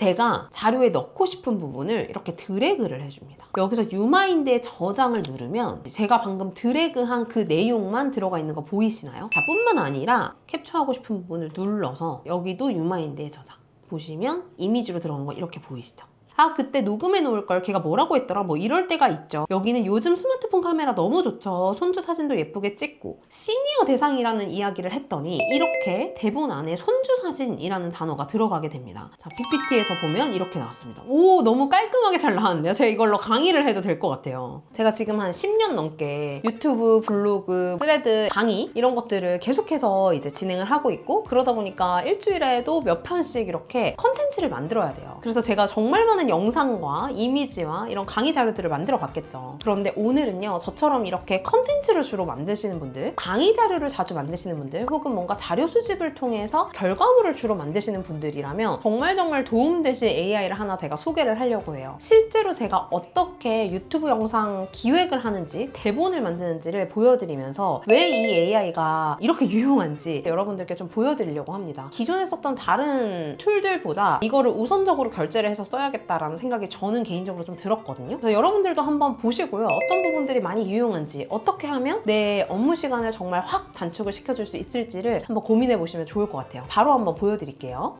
제가 자료에 넣고 싶은 부분을 이렇게 드래그를 해줍니다. 여기서 유마인드의 저장을 누르면 제가 방금 드래그한 그 내용만 들어가 있는 거 보이시나요? 자, 뿐만 아니라 캡처하고 싶은 부분을 눌러서 여기도 유마인드의 저장 보시면 이미지로 들어간 거 이렇게 보이시죠? 아, 그때 녹음해 놓을 걸 걔가 뭐라고 했더라, 뭐 이럴 때가 있죠. 여기는 요즘 스마트폰 카메라 너무 좋죠. 손주 사진도 예쁘게 찍고 시니어 대상이라는 이야기를 했더니 이렇게 대본 안에 손주 사진이라는 단어가 들어가게 됩니다. 자, PPT에서 보면 이렇게 나왔습니다. 오, 너무 깔끔하게 잘 나왔네요. 제가 이걸로 강의를 해도 될 것 같아요. 제가 지금 한 10년 넘게 유튜브, 블로그, 스레드, 강의 이런 것들을 계속해서 이제 진행을 하고 있고, 그러다 보니까 일주일에도 몇 편씩 이렇게 컨텐츠를 만들어야 돼요. 그래서 제가 정말 많은 영상과 이미지와 이런 강의 자료들을 만들어 봤겠죠. 그런데 오늘은요, 저처럼 이렇게 컨텐츠를 주로 만드시는 분들, 강의 자료를 자주 만드시는 분들, 혹은 뭔가 자료 수집을 통해서 결과물을 주로 만드시는 분들이라면 정말 도움되실 AI를 하나 제가 소개를 하려고 해요. 실제로 제가 어떻게 유튜브 영상 기획을 하는지, 대본을 만드는지를 보여드리면서 왜 이 AI가 이렇게 유용한지 여러분들께 좀 보여드리려고 합니다. 기존에 썼던 다른 툴들보다 이거를 우선적으로 결제를 해서 써야겠다 라는 생각이 저는 개인적으로 좀 들었거든요. 그래서 여러분들도 한번 보시고요. 어떤 부분들이 많이 유용한지, 어떻게 하면 내 업무 시간을 정말 확 단축을 시켜줄 수 있을지를 한번 고민해 보시면 좋을 것 같아요. 바로 한번 보여드릴게요.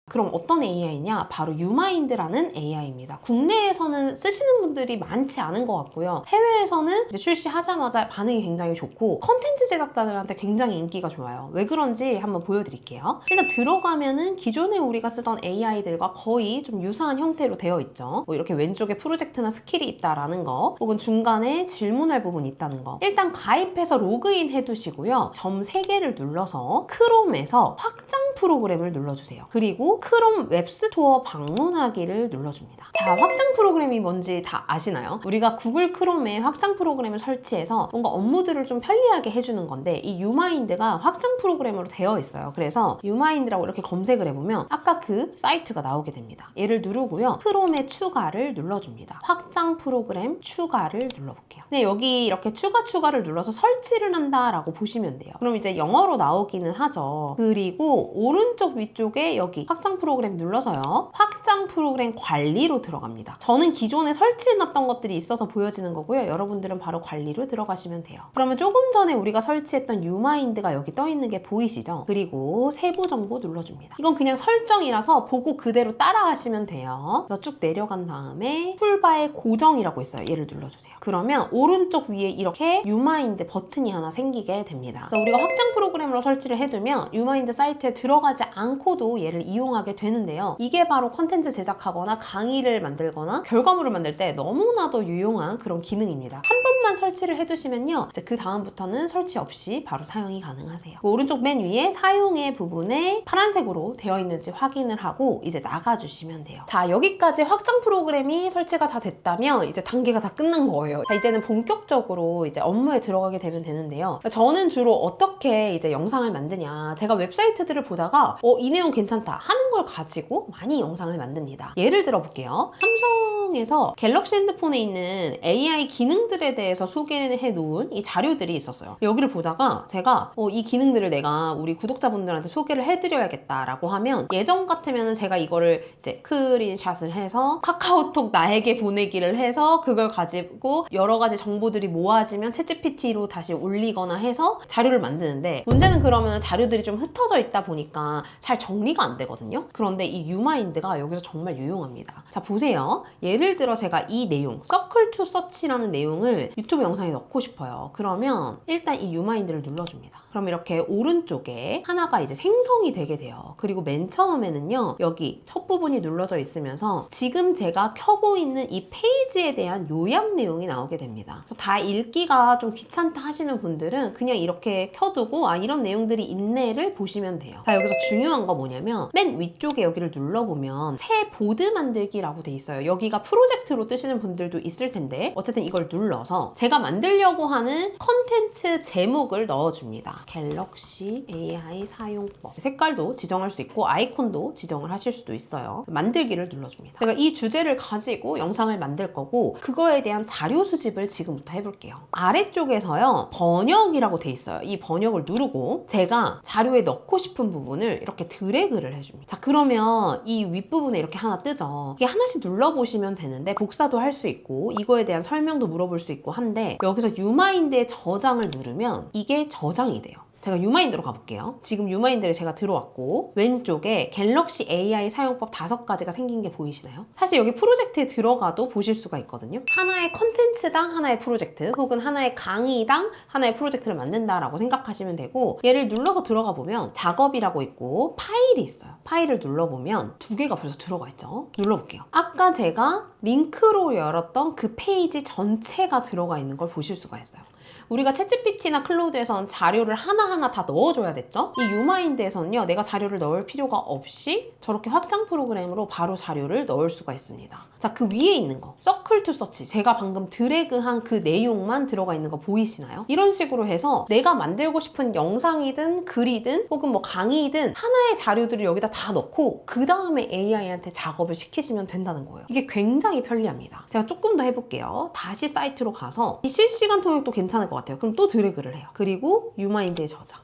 그럼 어떤 AI냐? 바로 유마인드라는 AI입니다. 국내에서는 쓰시는 분들이 많지 않은 것 같고요. 해외에서는 이제 출시하자마자 반응이 굉장히 좋고 컨텐츠 제작자들한테 굉장히 인기가 좋아요. 왜 그런지 한번 보여드릴게요. 일단 들어가면은 기존에 우리가 쓰던 AI들과 거의 좀 유사한 형태로 되어 있죠. 뭐 이렇게 왼쪽에 프로젝트나 스킬이 있다라는 거, 혹은 중간에 질문할 부분이 있다는 거. 일단 가입해서 로그인 해두시고요. 점 3개를 눌러서 크롬에서 확장 프로그램을 눌러주세요. 그리고 크롬 웹스토어 방문하기를 눌러줍니다. 자, 확장 프로그램이 뭔지 다 아시나요? 우리가 구글 크롬에 확장 프로그램을 설치해서 뭔가 업무들을 좀 편리하게 해주는 건데, 이 유마인드가 확장 프로그램으로 되어 있어요. 그래서 유마인드라고 이렇게 검색을 해보면 아까 그 사이트가 나오게 됩니다. 얘를 누르고요. 크롬에 추가를 눌러줍니다. 확장 프로그램 추가를 눌러볼게요. 네, 여기 이렇게 추가를 눌러서 설치를 한다라고 보시면 돼요. 그럼 이제 영어로 나오기는 하죠. 그리고 오른쪽 위쪽에 여기 확장 프로그램 눌러서요. 확장 프로그램 관리로 들어갑니다. 저는 기존에 설치해놨던 것들이 있어서 보여지는 거고요. 여러분들은 바로 관리로 들어가시면 돼요. 그러면 조금 전에 우리가 설치했던 유마인드가 여기 떠 있는 게 보이시죠? 그리고 세부 정보 눌러줍니다. 이건 그냥 설정이라서 보고 그대로 따라 하시면 돼요. 그래서 쭉 내려간 다음에 툴바에 고정이라고 있어요. 얘를 눌러주세요. 그러면 오른쪽 위에 이렇게 유마인드 버튼이 하나 생기게 됩니다. 그래서 우리가 확장 프로그램으로 설치를 해두면 유마인드 사이트에 들어가지 않고도 얘를 이용하게 되는데요. 이게 바로 컨텐츠 제작하거나 강의를 만들거나 결과물을 만들 때 너무나도 유용한 그런 기능입니다. 한 번만 설치를 해두시면요, 이제 그 다음부터는 설치 없이 바로 사용이 가능하세요. 그 오른쪽 맨 위에 사용의 부분에 파란색으로 되어 있는지 확인을 하고 이제 나가주시면 돼요. 자, 여기까지 확장 프로그램이 설치가 다 됐다면 이제 단계가 다 끝난 거예요. 자, 이제는 본격적으로 이제 업무에 들어가게 되면 되는데요. 저는 주로 어떻게 이제 영상을 만드냐, 제가 웹사이트들을 보다가 이 내용 괜찮다 하는 걸 가지고 많이 영상을 만듭니다. 예를 들어 볼게요. 삼성에서 갤럭시 핸드폰에 있는 AI 기능들에 대해서 소개해 놓은 이 자료들이 있었어요. 여기를 보다가 제가 이 기능들을 내가 우리 구독자분들한테 소개를 해드려야겠다라고 하면, 예전 같으면 제가 이거를 이제 스크린샷을 해서 카카오톡 나에게 보내기를 해서 그걸 가지고 여러 가지 정보들이 모아지면 챗GPT로 다시 올리거나 해서 자료를 만드는데, 문제는 그러면 자료들이 좀 흩어져 있다 보니까 잘 정리가 안 되거든요. 그런데 이 유마인드가 여기서 정말 유용합니다. 자, 보세요. 예를 들어 제가 이 내용, 서클 투 서치라는 내용을 유튜브 영상에 넣고 싶어요. 그러면 일단 이 유마인드를 눌러줍니다. 그럼 이렇게 오른쪽에 하나가 이제 생성이 되게 돼요. 그리고 맨 처음에는요, 여기 첫 부분이 눌러져 있으면서 지금 제가 켜고 있는 이 페이지에 대한 요약 내용이 나오게 됩니다. 그래서 다 읽기가 좀 귀찮다 하시는 분들은 그냥 이렇게 켜두고 이런 내용들이 있네를 보시면 돼요. 자, 여기서 중요한 거 뭐냐면 맨 위쪽에 여기를 눌러보면 새 보드 만들기라고 돼 있어요. 여기가 프로젝트로 뜨시는 분들도 있을 텐데 어쨌든 이걸 눌러서 제가 만들려고 하는 컨텐츠 제목을 넣어줍니다. 갤럭시 AI 사용법. 색깔도 지정할 수 있고 아이콘도 지정을 하실 수도 있어요. 만들기를 눌러줍니다. 제가 이 주제를 가지고 영상을 만들 거고 그거에 대한 자료 수집을 지금부터 해볼게요. 아래쪽에서요 번역이라고 돼 있어요. 이 번역을 누르고 제가 자료에 넣고 싶은 부분을 이렇게 드래그를 해줍니다. 자, 그러면 이 윗부분에 이렇게 하나 뜨죠. 이게 하나씩 눌러보시면 되는데 복사도 할 수 있고 이거에 대한 설명도 물어볼 수 있고 한데 여기서 유마인드의 저장을 누르면 이게 저장이 돼요. 제가 유마인드로 가볼게요. 지금 유마인드를 제가 들어왔고 왼쪽에 갤럭시 AI 사용법 5가지가 생긴 게 보이시나요? 사실 여기 프로젝트에 들어가도 보실 수가 있거든요. 하나의 컨텐츠당 하나의 프로젝트 혹은 하나의 강의당 하나의 프로젝트를 만든다라고 생각하시면 되고 얘를 눌러서 들어가 보면 작업이라고 있고 파일이 있어요. 파일을 눌러보면 2개가 벌써 들어가 있죠. 눌러볼게요. 아까 제가 링크로 열었던 그 페이지 전체가 들어가 있는 걸 보실 수가 있어요. 우리가 챗GPT나 클로우드에서는 자료를 하나하나 다 넣어줘야 됐죠? 이 유마인드에서는요, 내가 자료를 넣을 필요가 없이 저렇게 확장 프로그램으로 바로 자료를 넣을 수가 있습니다. 자, 그 위에 있는 거, 서클 투 서치. 제가 방금 드래그한 그 내용만 들어가 있는 거 보이시나요? 이런 식으로 해서 내가 만들고 싶은 영상이든 글이든 혹은 뭐 강의든 하나의 자료들을 여기다 다 넣고 그 다음에 AI한테 작업을 시키시면 된다는 거예요. 이게 굉장히 편리합니다. 제가 조금 더 해볼게요. 다시 사이트로 가서 이 실시간 통역도 괜찮을 것 같아요. 그럼 또 드래그를 해요. 그리고 유마인드에 저장.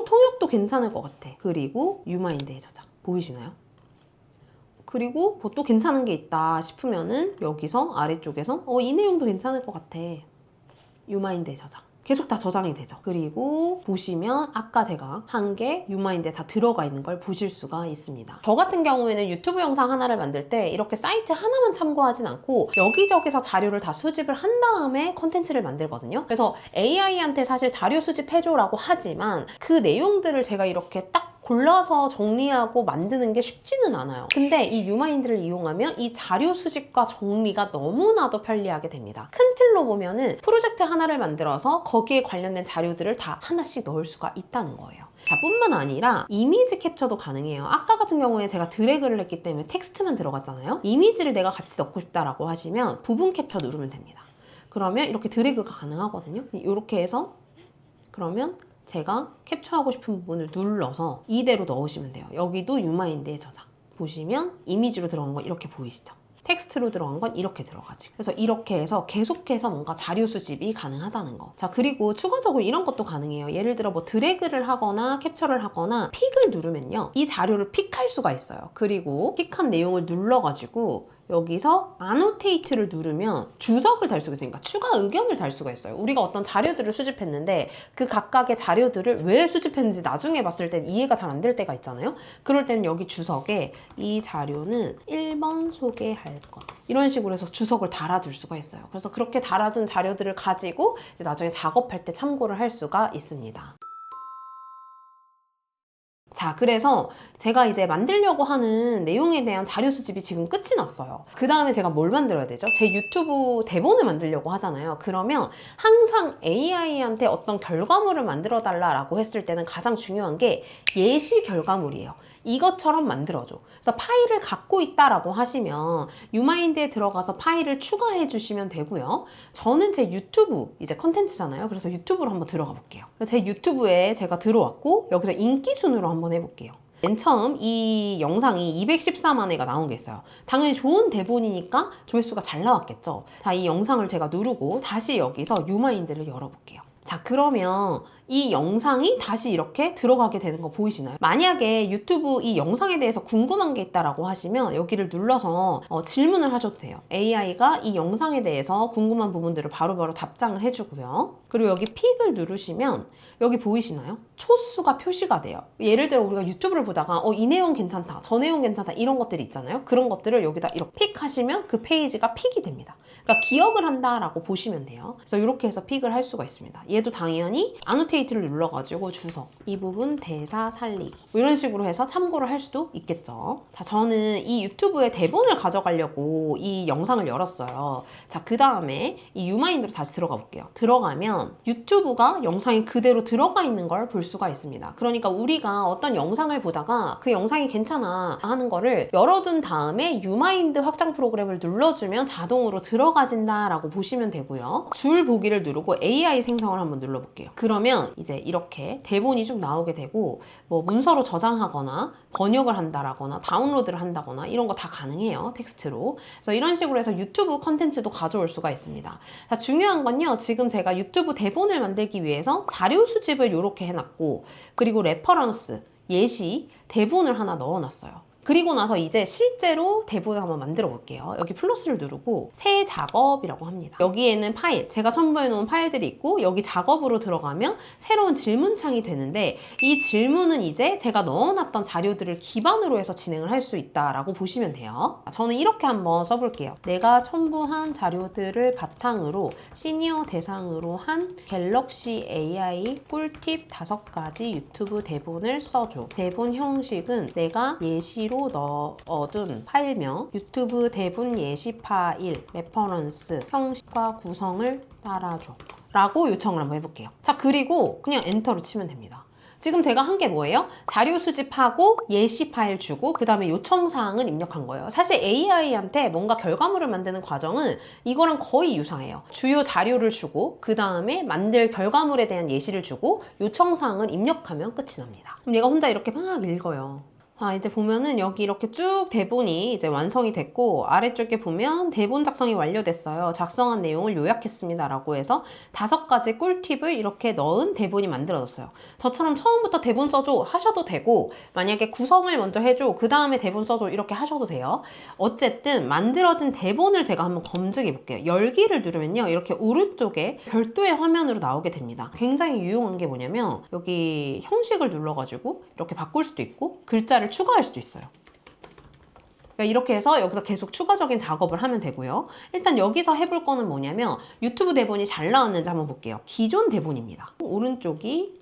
통역도 괜찮을 것 같아. 그리고 유마인드에 저장. 보이시나요? 그리고 뭐 또 괜찮은 게 있다 싶으면은 여기서 아래쪽에서 이 내용도 괜찮을 것 같아. 유마인드에 저장. 계속 다 저장이 되죠. 그리고 보시면 아까 제가 한 게 유마인드에 다 들어가 있는 걸 보실 수가 있습니다. 저 같은 경우에는 유튜브 영상 하나를 만들 때 이렇게 사이트 하나만 참고하진 않고 여기저기서 자료를 다 수집을 한 다음에 컨텐츠를 만들거든요. 그래서 AI한테 사실 자료 수집해줘라고 하지만 그 내용들을 제가 이렇게 딱 골라서 정리하고 만드는 게 쉽지는 않아요. 근데 이 유마인드를 이용하면 이 자료 수집과 정리가 너무나도 편리하게 됩니다. 큰 틀로 보면은 프로젝트 하나를 만들어서 거기에 관련된 자료들을 다 하나씩 넣을 수가 있다는 거예요. 자, 뿐만 아니라 이미지 캡처도 가능해요. 아까 같은 경우에 제가 드래그를 했기 때문에 텍스트만 들어갔잖아요. 이미지를 내가 같이 넣고 싶다라고 하시면 부분 캡처 누르면 됩니다. 그러면 이렇게 드래그가 가능하거든요. 이렇게 해서 그러면 제가 캡처하고 싶은 부분을 눌러서 이대로 넣으시면 돼요. 여기도 유마인드에 저장. 보시면 이미지로 들어간 거 이렇게 보이시죠? 텍스트로 들어간 건 이렇게 들어가지. 그래서 이렇게 해서 계속해서 뭔가 자료 수집이 가능하다는 거. 자, 그리고 추가적으로 이런 것도 가능해요. 예를 들어 뭐 드래그를 하거나 캡처를 하거나 픽을 누르면요. 이 자료를 픽할 수가 있어요. 그리고 픽한 내용을 눌러가지고 여기서 annotate를 누르면 주석을 달 수가 있으니까 추가 의견을 달 수가 있어요. 우리가 어떤 자료들을 수집했는데 그 각각의 자료들을 왜 수집했는지 나중에 봤을 땐 이해가 잘 안 될 때가 있잖아요. 그럴 때는 여기 주석에 이 자료는 1번 소개할 것 이런 식으로 해서 주석을 달아둘 수가 있어요. 그래서 그렇게 달아둔 자료들을 가지고 이제 나중에 작업할 때 참고를 할 수가 있습니다. 자, 그래서 제가 이제 만들려고 하는 내용에 대한 자료 수집이 지금 끝이 났어요. 그 다음에 제가 뭘 만들어야 되죠? 제 유튜브 대본을 만들려고 하잖아요. 그러면 항상 AI한테 어떤 결과물을 만들어 달라고 했을 때는 가장 중요한 게 예시 결과물이에요. 이것처럼 만들어줘. 그래서 파일을 갖고 있다라고 하시면 유마인드에 들어가서 파일을 추가해 주시면 되고요. 저는 제 유튜브 이제 컨텐츠잖아요. 그래서 유튜브로 한번 들어가 볼게요. 제 유튜브에 제가 들어왔고 여기서 인기 순으로 한번 해볼게요. 맨 처음 이 영상이 214만 회가 나온 게 있어요. 당연히 좋은 대본이니까 조회수가 잘 나왔겠죠. 자, 이 영상을 제가 누르고 다시 여기서 유마인드를 열어볼게요. 자, 그러면 이 영상이 다시 이렇게 들어가게 되는 거 보이시나요? 만약에 유튜브 이 영상에 대해서 궁금한 게 있다라고 하시면 여기를 눌러서 질문을 하셔도 돼요. AI가 이 영상에 대해서 궁금한 부분들을 바로바로 답장을 해주고요. 그리고 여기 픽을 누르시면 여기 보이시나요? 초수가 표시가 돼요. 예를 들어 우리가 유튜브를 보다가 이 내용 괜찮다, 저 내용 괜찮다 이런 것들이 있잖아요. 그런 것들을 여기다 이렇게 픽하시면 그 페이지가 픽이 됩니다. 그러니까 기억을 한다라고 보시면 돼요. 그래서 이렇게 해서 픽을 할 수가 있습니다. 얘도 당연히 annotate를 눌러가지고 주석, 이 부분 대사 살리기 뭐 이런 식으로 해서 참고를 할 수도 있겠죠. 자, 저는 이 유튜브에 대본을 가져가려고 이 영상을 열었어요. 자, 그 다음에 이 유마인드로 다시 들어가 볼게요. 들어가면 유튜브가 영상이 그대로 들어가 있는 걸 볼 수가 있습니다. 그러니까 우리가 어떤 영상을 보다가 그 영상이 괜찮아 하는 거를 열어둔 다음에 유마인드 확장 프로그램을 눌러주면 자동으로 들어가진다라고 보시면 되고요. 줄 보기를 누르고 AI 생성을 한번 눌러볼게요. 그러면 누르면 이제 이렇게 대본이 쭉 나오게 되고 뭐 문서로 저장하거나 번역을 한다라거나 다운로드를 한다거나 이런 거 다 가능해요. 텍스트로. 그래서 이런 식으로 해서 유튜브 컨텐츠도 가져올 수가 있습니다. 자, 중요한 건요. 지금 제가 유튜브 대본을 만들기 위해서 자료 수집을 이렇게 해놨고 그리고 레퍼런스, 예시, 대본을 하나 넣어놨어요. 그리고 나서 이제 실제로 대본을 한번 만들어 볼게요. 여기 플러스를 누르고 새 작업이라고 합니다. 여기에는 파일, 제가 첨부해 놓은 파일들이 있고 여기 작업으로 들어가면 새로운 질문창이 되는데 이 질문은 이제 제가 넣어놨던 자료들을 기반으로 해서 진행을 할 수 있다라고 보시면 돼요. 저는 이렇게 한번 써볼게요. 내가 첨부한 자료들을 바탕으로 시니어 대상으로 한 갤럭시 AI 꿀팁 5가지 유튜브 대본을 써줘. 대본 형식은 내가 예시로 넣어둔 파일명, 유튜브 대본 예시 파일, 레퍼런스, 형식과 구성을 따라줘 라고 요청을 한번 해볼게요. 자, 그리고 그냥 엔터를 치면 됩니다. 지금 제가 한 게 뭐예요? 자료 수집하고 예시 파일 주고 그 다음에 요청사항을 입력한 거예요. 사실 AI한테 뭔가 결과물을 만드는 과정은 이거랑 거의 유사해요. 주요 자료를 주고 그 다음에 만들 결과물에 대한 예시를 주고 요청사항을 입력하면 끝이 납니다. 그럼 얘가 혼자 이렇게 막 읽어요. 자, 이제 보면은 여기 이렇게 쭉 대본이 이제 완성이 됐고 아래쪽에 보면 대본 작성이 완료됐어요. 작성한 내용을 요약했습니다 라고 해서 5가지 꿀팁을 이렇게 넣은 대본이 만들어졌어요. 저처럼 처음부터 대본 써줘 하셔도 되고 만약에 구성을 먼저 해줘 그 다음에 대본 써줘 이렇게 하셔도 돼요. 어쨌든 만들어진 대본을 제가 한번 검증해 볼게요. 열기를 누르면요 이렇게 오른쪽에 별도의 화면으로 나오게 됩니다. 굉장히 유용한 게 뭐냐면 여기 형식을 눌러가지고 이렇게 바꿀 수도 있고 글자를 추가할 수도 있어요. 그러니까 이렇게 해서 여기서 계속 추가적인 작업을 하면 되고요. 일단 여기서 해볼 거는 뭐냐면 유튜브 대본이 잘 나왔는지 한번 볼게요. 기존 대본입니다. 오른쪽이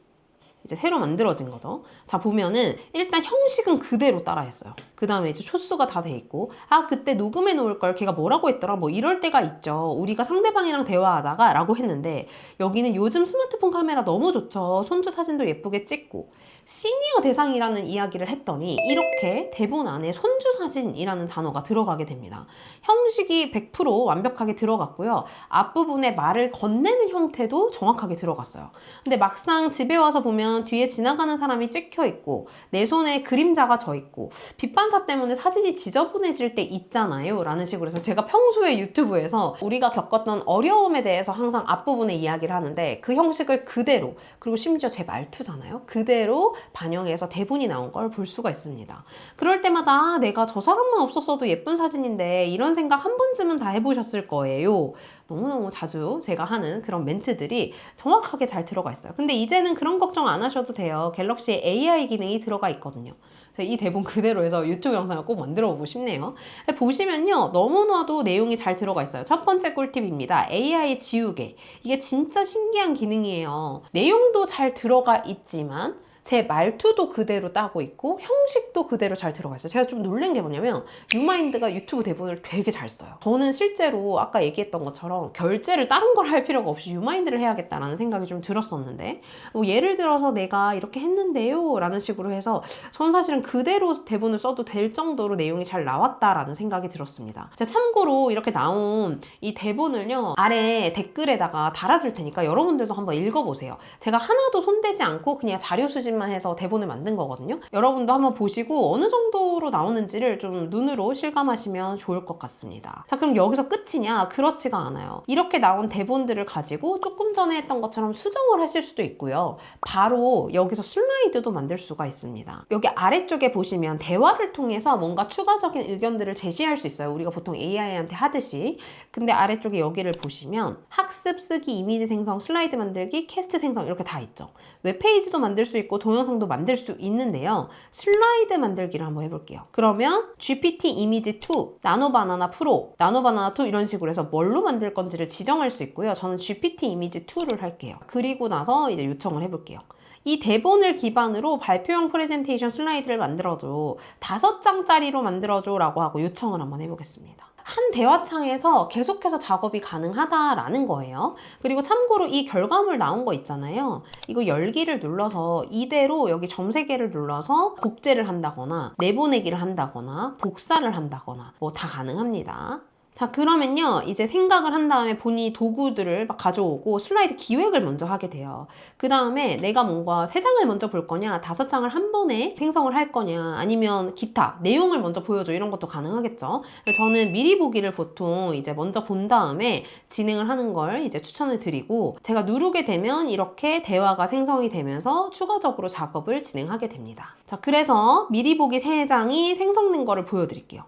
이제 새로 만들어진 거죠. 자, 보면은 일단 형식은 그대로 따라했어요. 그 다음에 이제 초수가 다 돼 있고 아 그때 녹음해 놓을 걸 걔가 뭐라고 했더라 뭐 이럴 때가 있죠. 우리가 상대방이랑 대화하다가 라고 했는데 여기는 요즘 스마트폰 카메라 너무 좋죠. 손주 사진도 예쁘게 찍고 시니어 대상이라는 이야기를 했더니 이렇게 대본 안에 손주 사진이라는 단어가 들어가게 됩니다. 형식이 100% 완벽하게 들어갔고요. 앞부분에 말을 건네는 형태도 정확하게 들어갔어요. 근데 막상 집에 와서 보면 뒤에 지나가는 사람이 찍혀 있고 내 손에 그림자가 져 있고 빛반사 때문에 사진이 지저분해질 때 있잖아요 라는 식으로 해서 제가 평소에 유튜브에서 우리가 겪었던 어려움에 대해서 항상 앞부분에 이야기를 하는데 그 형식을 그대로 그리고 심지어 제 말투잖아요. 그대로 반영해서 대본이 나온 걸 볼 수가 있습니다. 그럴 때마다 아, 내가 저 사람만 없었어도 예쁜 사진인데 이런 생각 한 번쯤은 다 해보셨을 거예요. 너무너무 자주 제가 하는 그런 멘트들이 정확하게 잘 들어가 있어요. 근데 이제는 그런 걱정 안 하셔도 돼요. 갤럭시에 AI 기능이 들어가 있거든요. 이 대본 그대로 해서 유튜브 영상을 꼭 만들어 보고 싶네요. 보시면요. 너무나도 내용이 잘 들어가 있어요. 첫 번째 꿀팁입니다. AI 지우개. 이게 진짜 신기한 기능이에요. 내용도 잘 들어가 있지만 제 말투도 그대로 따고 있고 형식도 그대로 잘 들어가 있어요. 제가 좀 놀란 게 뭐냐면 유마인드가 유튜브 대본을 되게 잘 써요. 저는 실제로 아까 얘기했던 것처럼 결제를 다른 걸 할 필요가 없이 유마인드를 해야겠다라는 생각이 좀 들었었는데 뭐 예를 들어서 내가 이렇게 했는데요 라는 식으로 해서 저는 사실은 그대로 대본을 써도 될 정도로 내용이 잘 나왔다라는 생각이 들었습니다. 제가 참고로 이렇게 나온 이 대본을요 아래 댓글에다가 달아줄 테니까 여러분들도 한번 읽어보세요. 제가 하나도 손대지 않고 그냥 자료 수집 만 해서 대본을 만든 거거든요. 여러분도 한번 보시고 어느 정도로 나오는지를 좀 눈으로 실감하시면 좋을 것 같습니다. 자, 그럼 여기서 끝이냐? 그렇지가 않아요. 이렇게 나온 대본들을 가지고 조금 전에 했던 것처럼 수정을 하실 수도 있고요. 바로 여기서 슬라이드도 만들 수가 있습니다. 여기 아래쪽에 보시면 대화를 통해서 뭔가 추가적인 의견들을 제시할 수 있어요. 우리가 보통 AI한테 하듯이. 근데 아래쪽에 여기를 보시면 학습, 쓰기, 이미지 생성, 슬라이드 만들기, 캐스트 생성 이렇게 다 있죠. 웹페이지도 만들 수 있고 동영상도 만들 수 있는데요. 슬라이드 만들기를 한번 해볼게요. 그러면 GPT 이미지 2, 나노바나나 프로, 나노바나나 2 이런 식으로 해서 뭘로 만들 건지를 지정할 수 있고요. 저는 GPT 이미지 2를 할게요. 그리고 나서 이제 요청을 해볼게요. 이 대본을 기반으로 발표용 프레젠테이션 슬라이드를 만들어줘. 5장짜리로 만들어줘 라고 하고 요청을 한번 해보겠습니다. 한 대화창에서 계속해서 작업이 가능하다라는 거예요. 그리고 참고로 이 결과물 나온 거 있잖아요. 이거 열기를 눌러서 이대로 여기 점 3개를 눌러서 복제를 한다거나 내보내기를 한다거나 복사를 한다거나 뭐 다 가능합니다. 자, 그러면요. 이제 생각을 한 다음에 본인이 도구들을 막 가져오고 슬라이드 기획을 먼저 하게 돼요. 그 다음에 내가 뭔가 3장을 먼저 볼 거냐, 5장을 한 번에 생성을 할 거냐, 아니면 기타, 내용을 먼저 보여줘. 이런 것도 가능하겠죠. 저는 미리 보기를 보통 이제 먼저 본 다음에 진행을 하는 걸 이제 추천을 드리고, 제가 누르게 되면 이렇게 대화가 생성이 되면서 추가적으로 작업을 진행하게 됩니다. 자, 그래서 미리 보기 3장이 생성된 거를 보여드릴게요.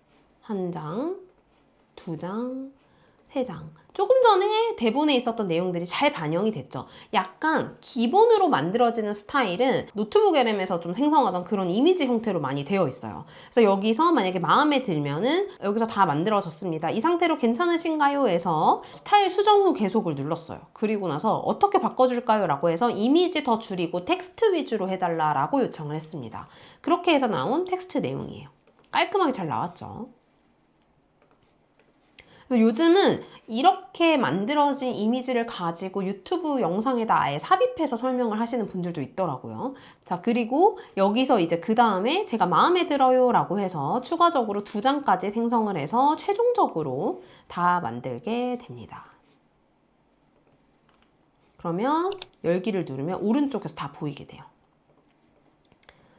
1장, 2장, 3장. 조금 전에 대본에 있었던 내용들이 잘 반영이 됐죠. 약간 기본으로 만들어지는 스타일은 노트북 LM에서 좀 생성하던 그런 이미지 형태로 많이 되어 있어요. 그래서 여기서 만약에 마음에 들면은 여기서 다 만들어졌습니다. 이 상태로 괜찮으신가요? 해서 스타일 수정 후 계속을 눌렀어요. 그리고 나서 어떻게 바꿔줄까요? 라고 해서 이미지 더 줄이고 텍스트 위주로 해달라고 요청을 했습니다. 그렇게 해서 나온 텍스트 내용이에요. 깔끔하게 잘 나왔죠. 요즘은 이렇게 만들어진 이미지를 가지고 유튜브 영상에다 아예 삽입해서 설명을 하시는 분들도 있더라고요. 자, 그리고 여기서 이제 그 다음에 제가 마음에 들어요 라고 해서 추가적으로 2장까지 생성을 해서 최종적으로 다 만들게 됩니다. 그러면 열기를 누르면 오른쪽에서 다 보이게 돼요.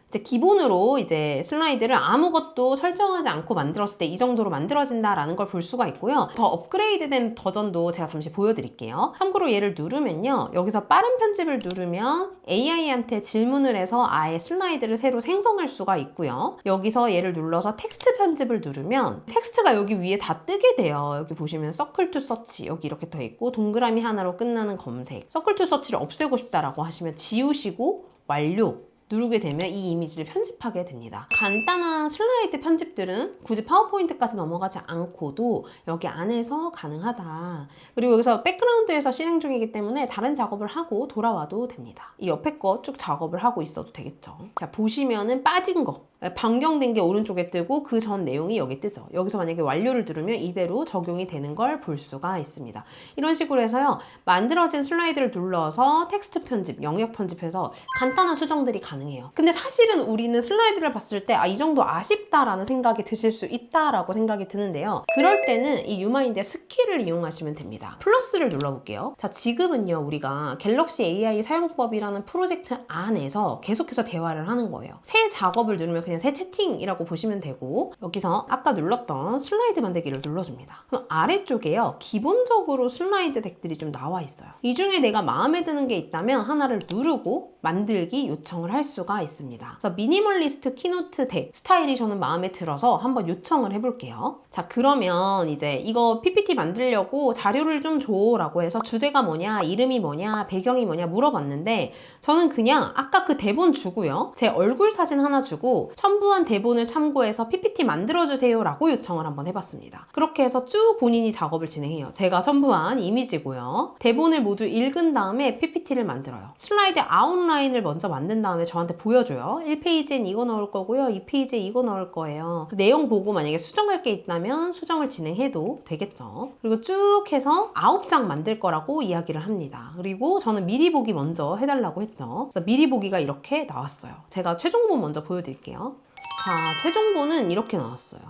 이제 기본으로 이제 슬라이드를 아무것도 설정하지 않고 만들었을 때 이 정도로 만들어진다라는 걸 볼 수가 있고요. 더 업그레이드된 버전도 제가 잠시 보여드릴게요. 참고로 얘를 누르면요. 여기서 빠른 편집을 누르면 AI한테 질문을 해서 아예 슬라이드를 새로 생성할 수가 있고요. 여기서 얘를 눌러서 텍스트 편집을 누르면 텍스트가 여기 위에 다 뜨게 돼요. 여기 보시면 서클 투 서치 여기 이렇게 더 있고 동그라미 하나로 끝나는 검색. 서클 투 서치를 없애고 싶다라고 하시면 지우시고 완료 누르게 되면 이 이미지를 편집하게 됩니다. 간단한 슬라이드 편집들은 굳이 파워포인트까지 넘어가지 않고도 여기 안에서 가능하다. 그리고 여기서 백그라운드에서 실행 중이기 때문에 다른 작업을 하고 돌아와도 됩니다. 이 옆에 거 쭉 작업을 하고 있어도 되겠죠. 자, 보시면은 빠진 거 변경된 게 오른쪽에 뜨고 그 전 내용이 여기 뜨죠. 여기서 만약에 완료를 누르면 이대로 적용이 되는 걸 볼 수가 있습니다. 이런 식으로 해서요. 만들어진 슬라이드를 눌러서 텍스트 편집, 영역 편집해서 간단한 수정들이 가능해요. 근데 사실은 우리는 슬라이드를 봤을 때 이 정도 아쉽다라는 생각이 드실 수 있다라고 생각이 드는데요. 그럴 때는 이 유마인드의 스킬을 이용하시면 됩니다. 플러스를 눌러볼게요. 자, 지금은요. 우리가 갤럭시 AI 사용법이라는 프로젝트 안에서 계속해서 대화를 하는 거예요. 새 작업을 누르면 그냥 새 채팅이라고 보시면 되고 여기서 아까 눌렀던 슬라이드 만들기를 눌러줍니다. 그럼 아래쪽에요. 기본적으로 슬라이드 덱들이 좀 나와 있어요. 이 중에 내가 마음에 드는 게 있다면 하나를 누르고 만들기 요청을 할 수가 있습니다. 그래서 미니멀리스트 키노트 덱 스타일이 저는 마음에 들어서 한번 요청을 해볼게요. 자, 그러면 이제 이거 PPT 만들려고 자료를 좀 줘라고 해서 주제가 뭐냐, 이름이 뭐냐, 배경이 뭐냐 물어봤는데 저는 그냥 아까 그 대본 주고요. 제 얼굴 사진 하나 주고 첨부한 대본을 참고해서 PPT 만들어주세요 라고 요청을 한번 해봤습니다. 그렇게 해서 쭉 본인이 작업을 진행해요. 제가 첨부한 이미지고요. 대본을 모두 읽은 다음에 PPT를 만들어요. 슬라이드 아웃라인을 먼저 만든 다음에 저한테 보여줘요. 1페이지엔 이거 넣을 거고요. 2페이지에 이거 넣을 거예요. 내용 보고 만약에 수정할 게 있다면 수정을 진행해도 되겠죠. 그리고 쭉 해서 9장 만들 거라고 이야기를 합니다. 그리고 저는 미리 보기 먼저 해달라고 했죠. 그래서 미리 보기가 이렇게 나왔어요. 제가 최종본 먼저 보여드릴게요. 자, 최종본은 이렇게 나왔어요.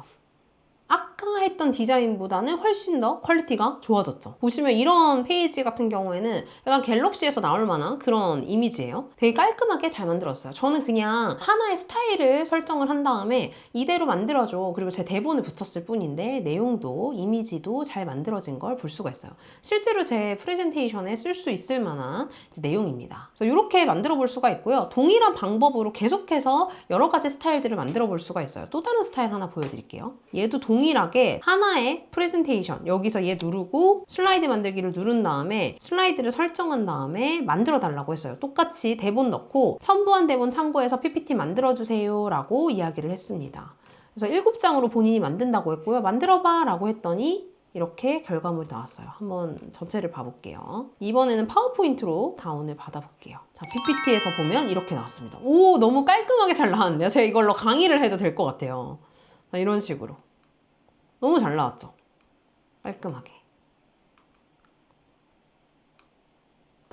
아까 했던 디자인보다는 훨씬 더 퀄리티가 좋아졌죠. 보시면 이런 페이지 같은 경우에는 약간 갤럭시에서 나올 만한 그런 이미지예요. 되게 깔끔하게 잘 만들었어요. 저는 그냥 하나의 스타일을 설정을 한 다음에 이대로 만들어줘. 그리고 제 대본을 붙였을 뿐인데 내용도 이미지도 잘 만들어진 걸 볼 수가 있어요. 실제로 제 프레젠테이션에 쓸 수 있을 만한 내용입니다. 그래서 이렇게 만들어 볼 수가 있고요. 동일한 방법으로 계속해서 여러 가지 스타일들을 만들어 볼 수가 있어요. 또 다른 스타일 하나 보여드릴게요. 얘도 동일하게 하나의 프레젠테이션 여기서 얘 누르고 슬라이드 만들기를 누른 다음에 슬라이드를 설정한 다음에 만들어 달라고 했어요. 똑같이 대본 넣고 첨부한 대본 참고해서 PPT 만들어주세요 라고 이야기를 했습니다. 그래서 7장으로 본인이 만든다고 했고요. 만들어봐 라고 했더니 이렇게 결과물이 나왔어요. 한번 전체를 봐볼게요. 이번에는 파워포인트로 다운을 받아볼게요. 자, PPT에서 보면 이렇게 나왔습니다. 오, 너무 깔끔하게 잘 나왔네요. 제가 이걸로 강의를 해도 될 것 같아요. 자, 이런 식으로. 너무 잘 나왔죠? 깔끔하게.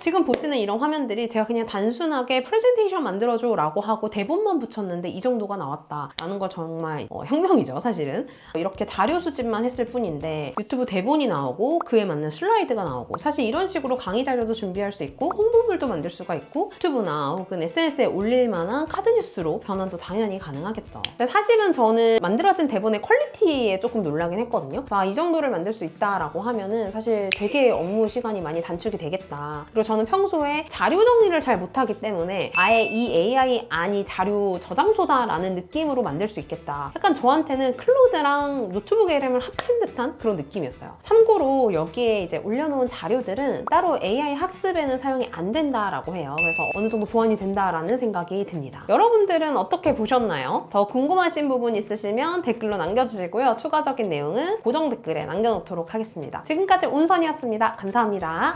지금 보시는 이런 화면들이 제가 그냥 단순하게 프레젠테이션 만들어줘 라고 하고 대본만 붙였는데 이 정도가 나왔다 라는 거 정말 혁명이죠, 사실은. 이렇게 자료 수집만 했을 뿐인데 유튜브 대본이 나오고 그에 맞는 슬라이드가 나오고, 사실 이런 식으로 강의 자료도 준비할 수 있고 홍보물도 만들 수가 있고 유튜브나 혹은 SNS에 올릴 만한 카드 뉴스로 변환도 당연히 가능하겠죠. 근데 사실은 저는 만들어진 대본의 퀄리티에 조금 놀라긴 했거든요. 이 정도를 만들 수 있다라고 하면은 사실 되게 업무 시간이 많이 단축이 되겠다. 그리고 저는 평소에 자료 정리를 잘 못하기 때문에 아예 이 AI 안이 자료 저장소다라는 느낌으로 만들 수 있겠다. 약간 저한테는 클로드랑 노트북 LM을 합친 듯한 그런 느낌이었어요. 참고로 여기에 이제 올려놓은 자료들은 따로 AI 학습에는 사용이 안 된다라고 해요. 그래서 어느 정도 보완이 된다라는 생각이 듭니다. 여러분들은 어떻게 보셨나요? 더 궁금하신 부분 있으시면 댓글로 남겨주시고요. 추가적인 내용은 고정 댓글에 남겨놓도록 하겠습니다. 지금까지 온선이었습니다. 감사합니다.